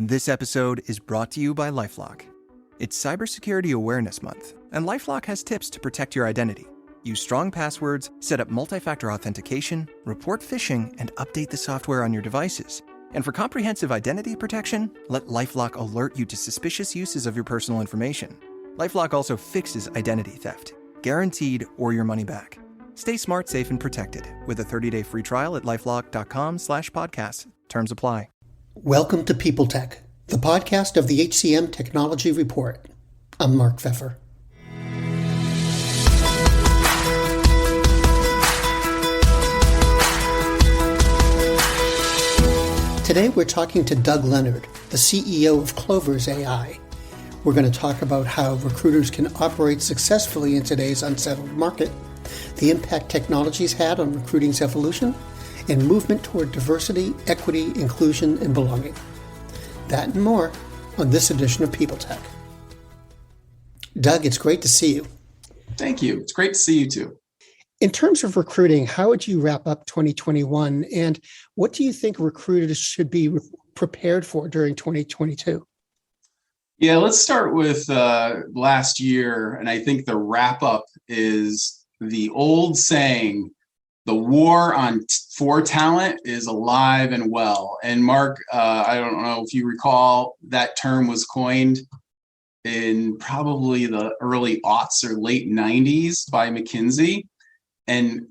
This episode is brought to you by LifeLock. It's Cybersecurity Awareness Month, and LifeLock has tips to protect your identity. Use strong passwords, set up multi-factor authentication, report phishing, and update the software on your devices. And for comprehensive identity protection, let LifeLock alert you to suspicious uses of your personal information. LifeLock also fixes identity theft, guaranteed or your money back. Stay smart, safe, and protected with a 30-day free trial at lifelock.com/podcast. Terms apply. Welcome to People Tech, the podcast of the HCM Technology Report. I'm Mark Pfeffer. Today we're talking to Doug Leonard, the CEO of Clovers AI. We're going to talk about how recruiters can operate successfully in today's unsettled market, the impact technology's had on recruiting's evolution, and movement toward diversity, equity, inclusion, and belonging. That and more on this edition of People Tech. Doug, it's great to see you. Thank you. It's great to see you too. In terms of recruiting, how would you wrap up 2021, and what do you think recruiters should be prepared for during 2022? Yeah, let's start with last year. And I think the wrap up is the old saying, the war for talent is alive and well. And Mark, I don't know if you recall, that term was coined in probably the early aughts or late 90s by McKinsey. And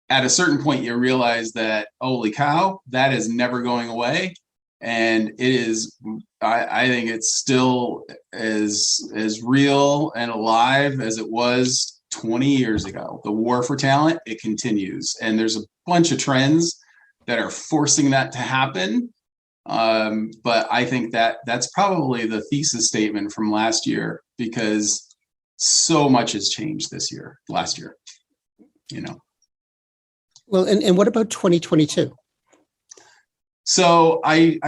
at a certain point, you realize that, holy cow, that is never going away. And it is, I think it's still as real and alive as it was 20 years ago. The war for talent, it continues. And there's a bunch of trends that are forcing that to happen. But I think that's probably the thesis statement from last year, because so much has changed last year, you know. Well, and what about 2022? So I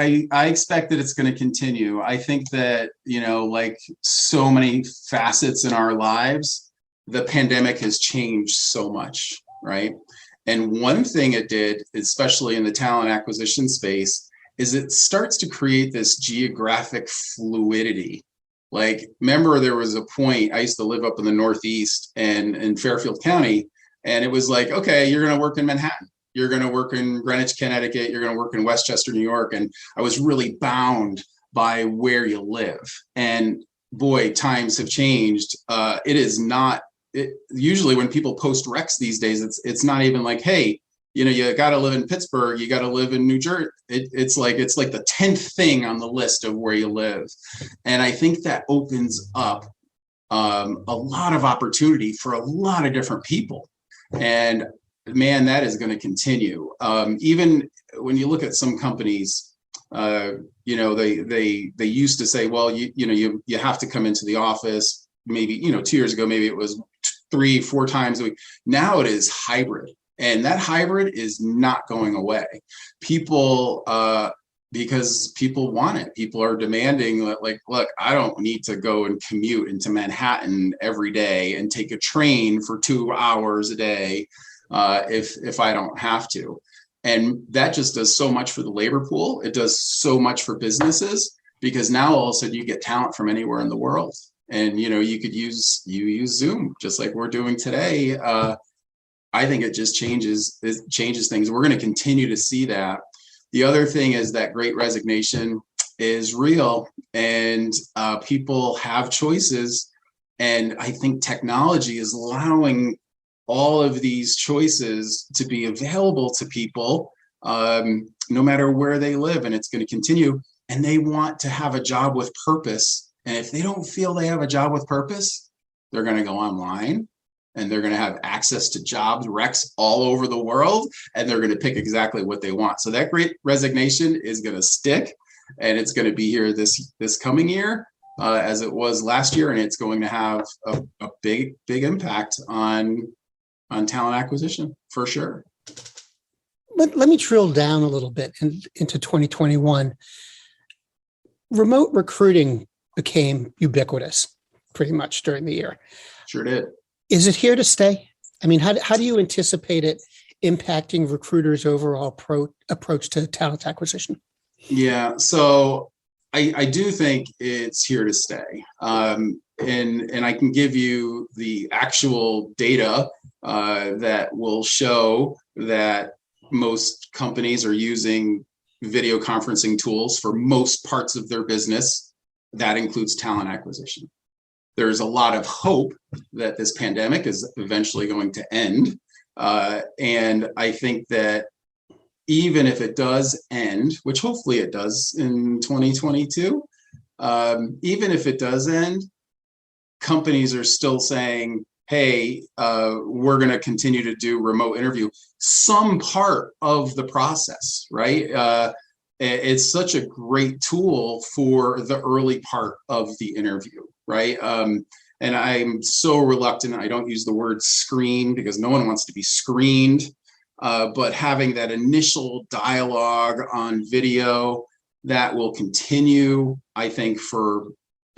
expect that it's going to continue. I think that, you know, like so many facets in our lives, the pandemic has changed so much, right? And one thing it did, especially in the talent acquisition space, is it starts to create this geographic fluidity. Like, remember, there was a point, I used to live up in the Northeast and in Fairfield County, and it was like, okay, you're going to work in Manhattan. You're going to work in Greenwich, Connecticut. You're going to work in Westchester, New York. And I was really bound by where you live. And boy, times have changed. It is not, usually when people post recs these days, it's not even like, hey, you know, you got to live in Pittsburgh. You got to live in New Jersey. It's like the 10th thing on the list of where you live. And I think that opens up a lot of opportunity for a lot of different people. And man, that is going to continue. Even when you look at some companies, you know, they used to say, well, you have to come into the office. Maybe, you know, 2 years ago, maybe it was 3-4 times a week. Now it is hybrid, and that hybrid is not going away. People, because people want it. People are demanding that, like, look, I don't need to go and commute into Manhattan every day and take a train for 2 hours a day. If I don't have to. And that just does so much for the labor pool. It does so much for businesses, because now all of a sudden you get talent from anywhere in the world. And, you know, you use Zoom just like we're doing today. I think it just changes things. We're going to continue to see that. The other thing is that Great Resignation is real, and people have choices. And I think technology is allowing all of these choices to be available to people, no matter where they live, and it's going to continue. And they want to have a job with purpose. And if they don't feel they have a job with purpose, they're going to go online, and they're going to have access to jobs recs all over the world, and they're going to pick exactly what they want. So that Great Resignation is going to stick, and it's going to be here this coming year, as it was last year, and it's going to have a big impact on talent acquisition, for sure. Let me drill down a little bit into 2021. Remote recruiting became ubiquitous pretty much during the year. Sure did. Is it here to stay? I mean, how do you anticipate it impacting recruiters' overall approach to talent acquisition? Yeah, so I do think it's here to stay. And I can give you the actual data that will show that most companies are using video conferencing tools for most parts of their business. That includes talent acquisition. There's a lot of hope that this pandemic is eventually going to end. And I think that even if it does end, which hopefully it does in 2022, even if it does end, companies are still saying, hey, we're going to continue to do remote interview, some part of the process, right? It's such a great tool for the early part of the interview, right? And I'm so reluctant. I don't use the word screen because no one wants to be screened. But having that initial dialogue on video, that will continue, I think, for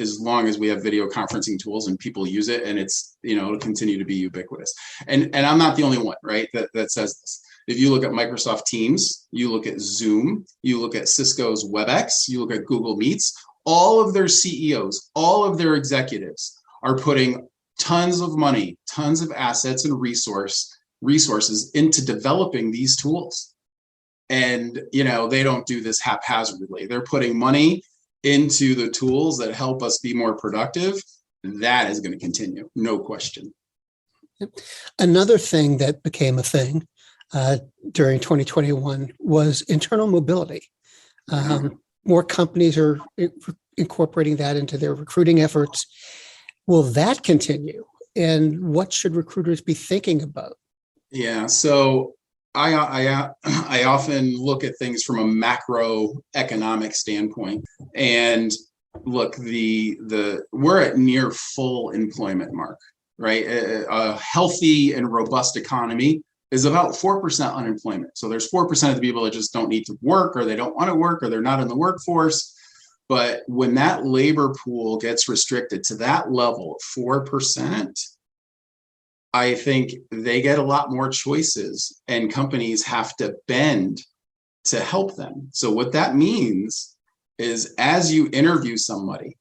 as long as we have video conferencing tools and people use it, and it's, it'll continue to be ubiquitous. And I'm not the only one, right, that says this. If you look at Microsoft Teams, you look at Zoom, you look at Cisco's WebEx, you look at Google Meets, all of their CEOs, all of their executives are putting tons of money, tons of assets and resources into developing these tools. And, they don't do this haphazardly. They're putting money into the tools that help us be more productive. That is going to continue, no question. Another thing that became a thing during 2021 was internal mobility. More companies are incorporating that into their recruiting efforts. Will that continue? And what should recruiters be thinking about? Yeah, so I often look at things from a macroeconomic standpoint, and look, we're at near full employment mark, right? A healthy and robust economy is about 4% unemployment. So there's 4% of the people that just don't need to work, or they don't want to work, or they're not in the workforce. But when that labor pool gets restricted to that level, 4%, I think they get a lot more choices, and companies have to bend to help them. So what that means is, as you interview somebody,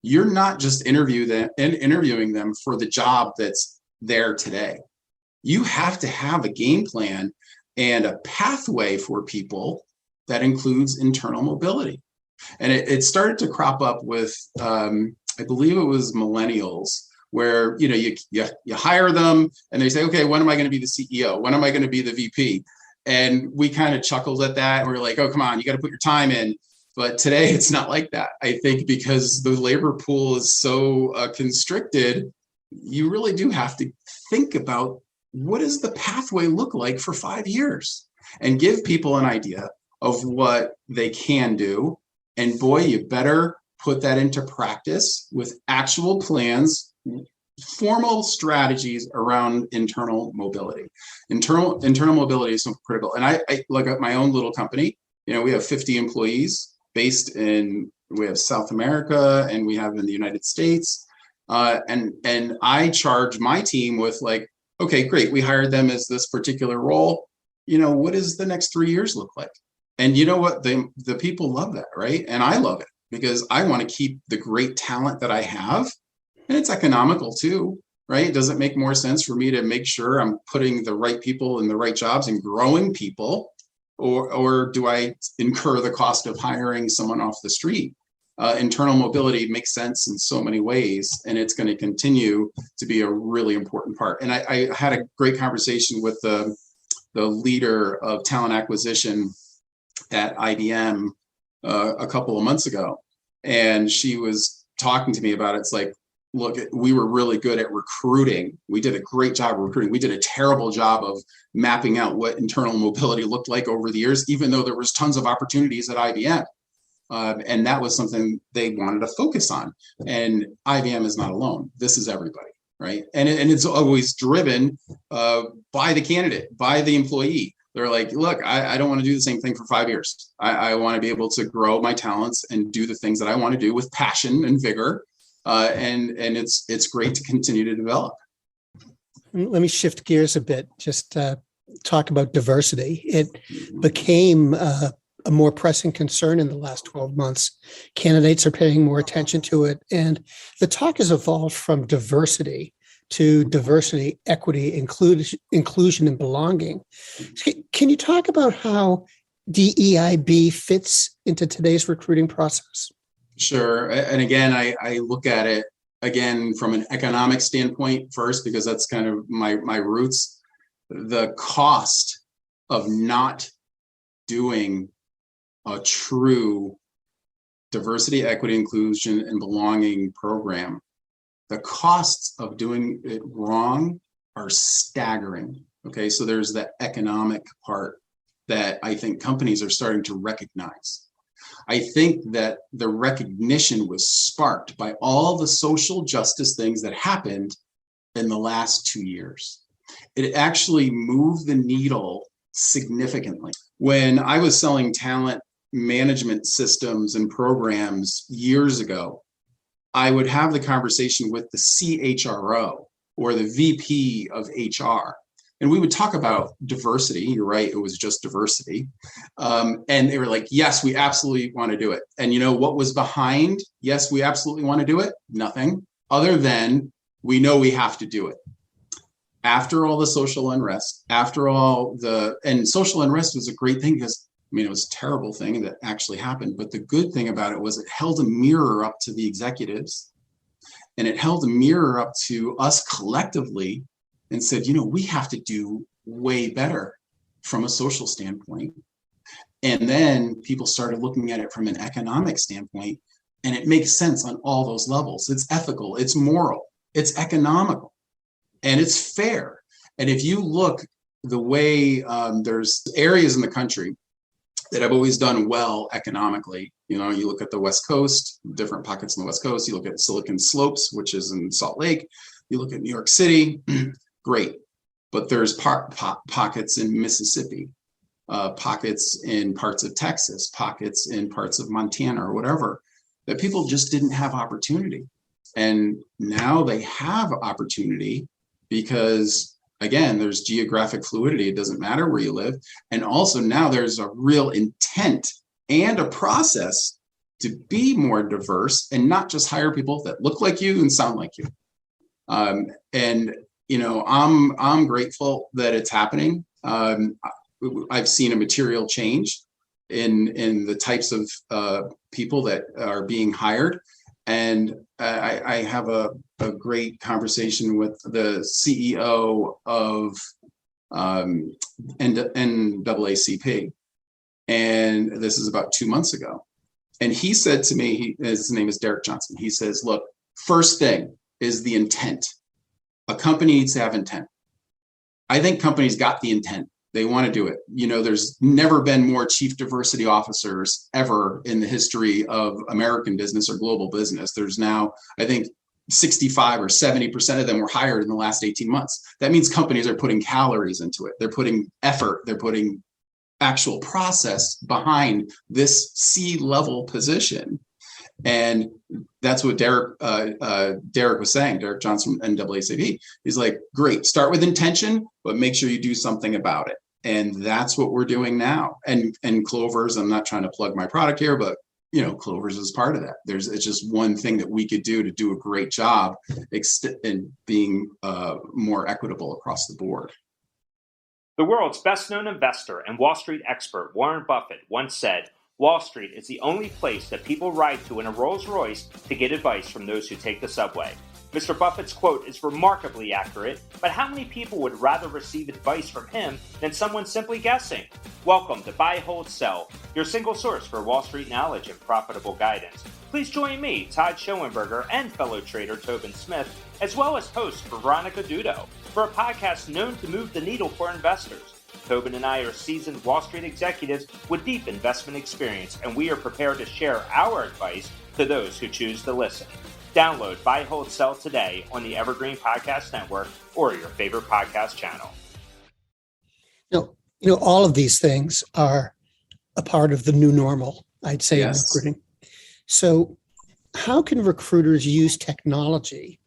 you're not just interviewing them for the job that's there today. You have to have a game plan and a pathway for people that includes internal mobility. And it started to crop up with, I believe it was millennials, where you hire them and they say, okay, when am I going to be the CEO? When am I going to be the VP? And we kind of chuckled at that. And we're like, oh, come on, you got to put your time in. But today it's not like that. I think because the labor pool is so constricted, you really do have to think about, what does the pathway look like for 5 years, and give people an idea of what they can do. And boy, you better put that into practice with actual plans, formal strategies around internal mobility. Internal mobility is so critical. And I look at my own little company. We have 50 employees based we have South America, and we have in the United States. And I charge my team with, like, okay, great, we hired them as this particular role. What does the next 3 years look like? And you know what? The people love that, right? And I love it, because I want to keep the great talent that I have. And it's economical too, right? Does it make more sense for me to make sure I'm putting the right people in the right jobs and growing people? Or do I incur the cost of hiring someone off the street? Internal mobility makes sense in so many ways, and it's going to continue to be a really important part. And I had a great conversation with the leader of talent acquisition at IBM a couple of months ago, and she was talking to me about it. It's like, look, we were really good at recruiting. We did a great job of recruiting. We did a terrible job of mapping out what internal mobility looked like over the years, even though there was tons of opportunities at IBM. And that was something they wanted to focus on. And IBM is not alone. This is everybody, right? And it's always driven by the candidate, by the employee. They're like, look, I don't want to do the same thing for 5 years. I want to be able to grow my talents and do the things that I want to do with passion and vigor. And it's great to continue to develop. Let me shift gears a bit. Just talk about diversity. It became a more pressing concern in the last 12 months. Candidates are paying more attention to it. And the talk has evolved from diversity to diversity, equity, inclusion, and belonging. Can you talk about how DEIB fits into today's recruiting process? Sure. And again, I look at it again from an economic standpoint first, because that's kind of my roots. The cost of not doing a true diversity, equity, inclusion, and belonging program, the costs of doing it wrong are staggering. Okay, so there's the economic part that I think companies are starting to recognize. I think that the recognition was sparked by all the social justice things that happened in the last 2 years. It actually moved the needle significantly. When I was selling talent management systems and programs years ago, I would have the conversation with the CHRO or the VP of HR. And we would talk about diversity. You're right, it was just diversity. And they were like, yes, we absolutely want to do it. And you know what was behind, yes, we absolutely want to do it? Nothing other than we know we have to do it. After all the social unrest, and social unrest was a great thing because, I mean, it was a terrible thing that actually happened. But the good thing about it was it held a mirror up to the executives, and it held a mirror up to us collectively and said, you know, we have to do way better from a social standpoint. And then people started looking at it from an economic standpoint, and it makes sense on all those levels. It's ethical, it's moral, it's economical, and it's fair. And if you look the way there's areas in the country that have always done well economically. You know, you look at the West Coast, different pockets on the West Coast, you look at Silicon Slopes, which is in Salt Lake, you look at New York City, great. But there's pockets in Mississippi, pockets in parts of Texas, pockets in parts of Montana or whatever, that people just didn't have opportunity. And now they have opportunity because, again, there's geographic fluidity. It doesn't matter where you live. And also now there's a real intent and a process to be more diverse and not just hire people that look like you and sound like you. And, you know, I'm grateful that it's happening. I've seen a material change in the types of people that are being hired. And I have a great conversation with the CEO of NAACP. And this is about 2 months ago. And he said to me, his name is Derek Johnson. He says, look, first thing is the intent. A company needs to have intent. I think companies got the intent. They want to do it. You know, there's never been more chief diversity officers ever in the history of American business or global business. There's now, I think, 65 or 70% of them were hired in the last 18 months. That means companies are putting calories into it. They're putting effort. They're putting actual process behind this C-level position. And that's what Derek was saying, Derek Johnson from NAACP. He's like, great, start with intention, but make sure you do something about it. And that's what we're doing now. And Clovers, I'm not trying to plug my product here, but you know, Clovers is part of that. It's just one thing that we could do to do a great job in being more equitable across the board. The world's best-known investor and Wall Street expert, Warren Buffett, once said, Wall Street is the only place that people ride to in a Rolls-Royce to get advice from those who take the subway. Mr. Buffett's quote is remarkably accurate, but how many people would rather receive advice from him than someone simply guessing? Welcome to Buy, Hold, Sell, your single source for Wall Street knowledge and profitable guidance. Please join me, Todd Schoenberger, and fellow trader Tobin Smith, as well as host Veronica Dudo, for a podcast known to move the needle for investors. Tobin and I are seasoned Wall Street executives with deep investment experience, and we are prepared to share our advice to those who choose to listen. Download Buy, Hold, Sell today on the Evergreen Podcast Network or your favorite podcast channel. You know, all of these things are a part of the new normal, I'd say, Yes. in recruiting. So how can recruiters use technology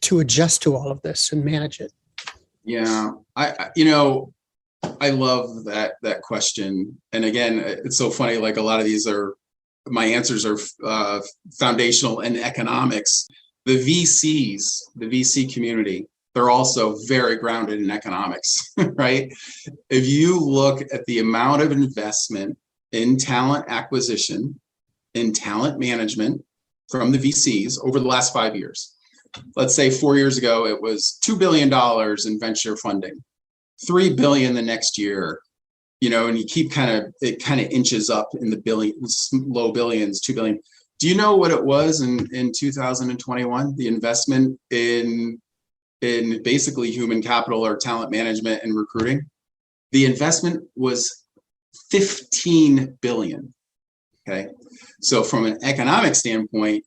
to adjust to all of this and manage it? Yeah, I I love that question. And again, it's so funny. Like a lot of these my answers are foundational in economics. The VCs, the VC community, they're also very grounded in economics, right? If you look at the amount of investment in talent acquisition, in talent management from the VCs over the last 5 years, let's say 4 years ago, it was $2 billion in venture funding, $3 billion the next year, and you keep it kind of inches up in the billions, low billions, 2 billion. Do you know what it was in 2021? The investment in basically human capital or talent management and recruiting, the investment was 15 billion. Okay. So from an economic standpoint,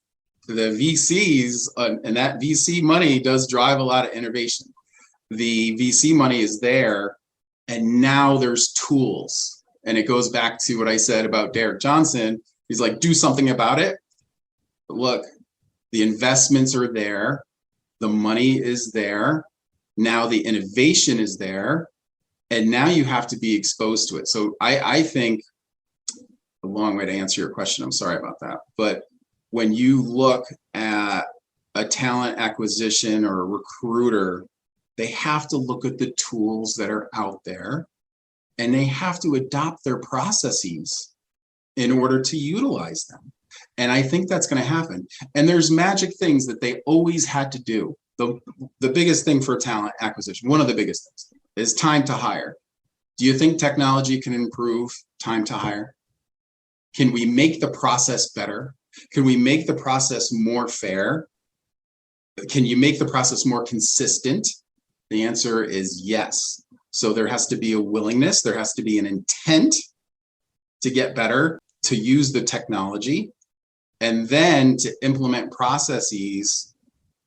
the VCs and that VC money does drive a lot of innovation. The VC money is there, and now there's tools. And it goes back to what I said about Derek Johnson. He's like, do something about it. But look, the investments are there. The money is there. Now the innovation is there. And now you have to be exposed to it. So I think a long way to answer your question. I'm sorry about that. But when you look at a talent acquisition or a recruiter, they have to look at the tools that are out there, and they have to adopt their processes in order to utilize them. And I think that's going to happen. And there's magic things that they always had to do. The biggest thing for talent acquisition, one of the biggest things, is time to hire. Do you think technology can improve time to hire? Can we make the process better? Can we make the process more fair? Can you make the process more consistent? The answer is yes. So there has to be a willingness, there has to be an intent to get better, to use the technology, and then to implement processes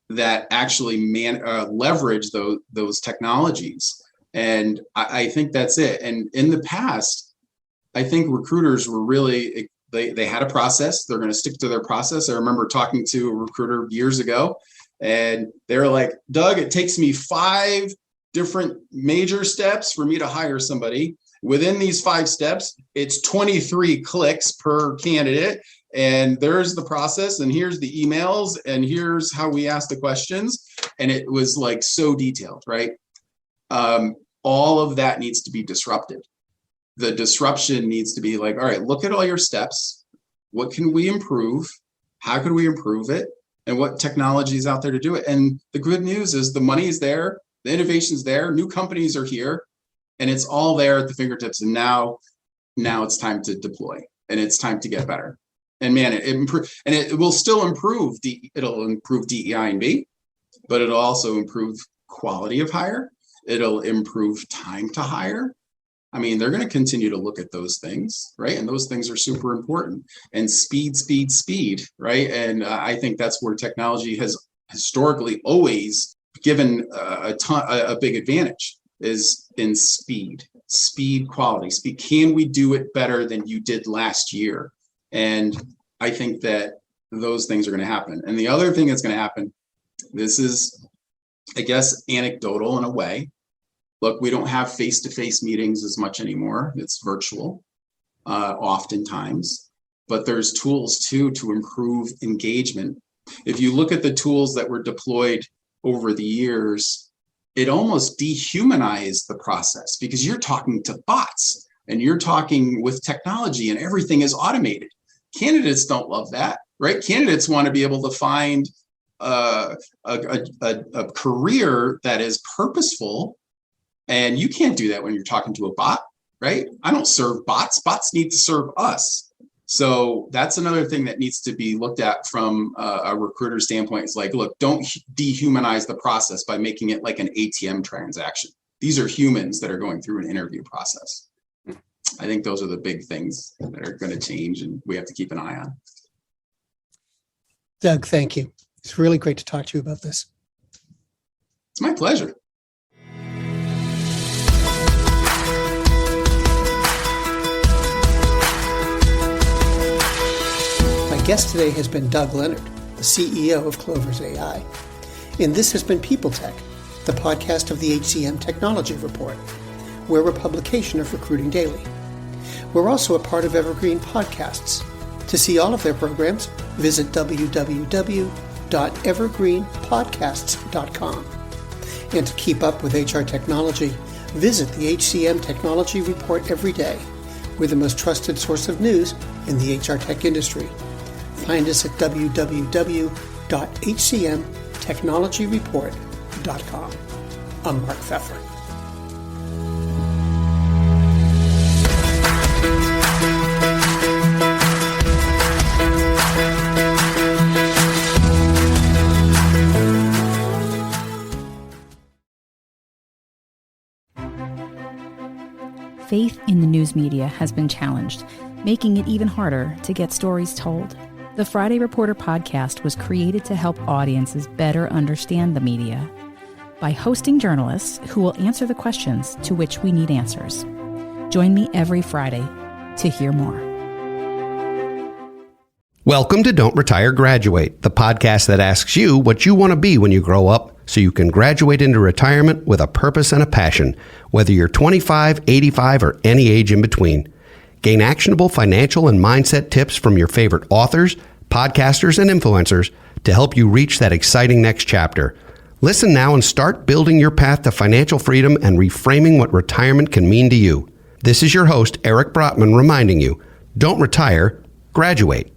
that actually leverage those technologies. And I think that's it. And in the past, I think recruiters were really, they had a process. They're going to stick to their process. I remember talking to a recruiter years ago, and they were like, Doug, it takes me 5 different major steps for me to hire somebody. Within these 5 steps, it's 23 clicks per candidate. And there's the process, and here's the emails, and here's how we ask the questions. And it was like so detailed, right? All of that needs to be disrupted. The disruption needs to be like, all right, look at all your steps. What can we improve? How can we improve it? And what technology is out there to do it? And the good news is the money is there, the innovation is there, new companies are here, and it's all there at the fingertips. And now it's time to deploy, and it's time to get better. And man, it will still improve. It'll improve DEI and B, but it'll also improve quality of hire. It'll improve time to hire. I mean, they're going to continue to look at those things, right? And those things are super important. And speed, right? And I think that's where technology has historically always given a big advantage, is in speed, quality, speed. Can we do it better than you did last year? And I think that those things are going to happen. And the other thing that's going to happen, this is, I guess, anecdotal in a way. Look, we don't have face-to-face meetings as much anymore. It's virtual, oftentimes. But there's tools, too, to improve engagement. If you look at the tools that were deployed over the years, it almost dehumanized the process, because you're talking to bots and you're talking with technology and everything is automated. Candidates don't love that, right? Candidates want to be able to find a career that is purposeful. And you can't do that when you're talking to a bot, right? I don't serve bots. Bots need to serve us. So that's another thing that needs to be looked at from a recruiter standpoint. It's like, look, don't dehumanize the process by making it like an ATM transaction. These are humans that are going through an interview process. I think those are the big things that are going to change, and we have to keep an eye on. Doug, thank you. It's really great to talk to you about this. It's my pleasure. My guest today has been Doug Leonard, the CEO of Clovers AI. And this has been People Tech, the podcast of the HCM Technology Report. We're a publication of Recruiting Daily. We're also a part of Evergreen Podcasts. To see all of their programs, visit www.evergreenpodcasts.com. And to keep up with HR technology, visit the HCM Technology Report every day. We're the most trusted source of news in the HR tech industry. Find us at www.hcmtechnologyreport.com. I'm Mark Pfeffer. Faith in the news media has been challenged, making it even harder to get stories told. The Friday Reporter podcast was created to help audiences better understand the media by hosting journalists who will answer the questions to which we need answers. Join me every Friday to hear more. Welcome to Don't Retire, Graduate, the podcast that asks you what you want to be when you grow up so you can graduate into retirement with a purpose and a passion, whether you're 25, 85, or any age in between. Gain actionable financial and mindset tips from your favorite authors, podcasters, and influencers to help you reach that exciting next chapter. Listen now and start building your path to financial freedom and reframing what retirement can mean to you. This is your host, Eric Brotman, reminding you, don't retire, graduate.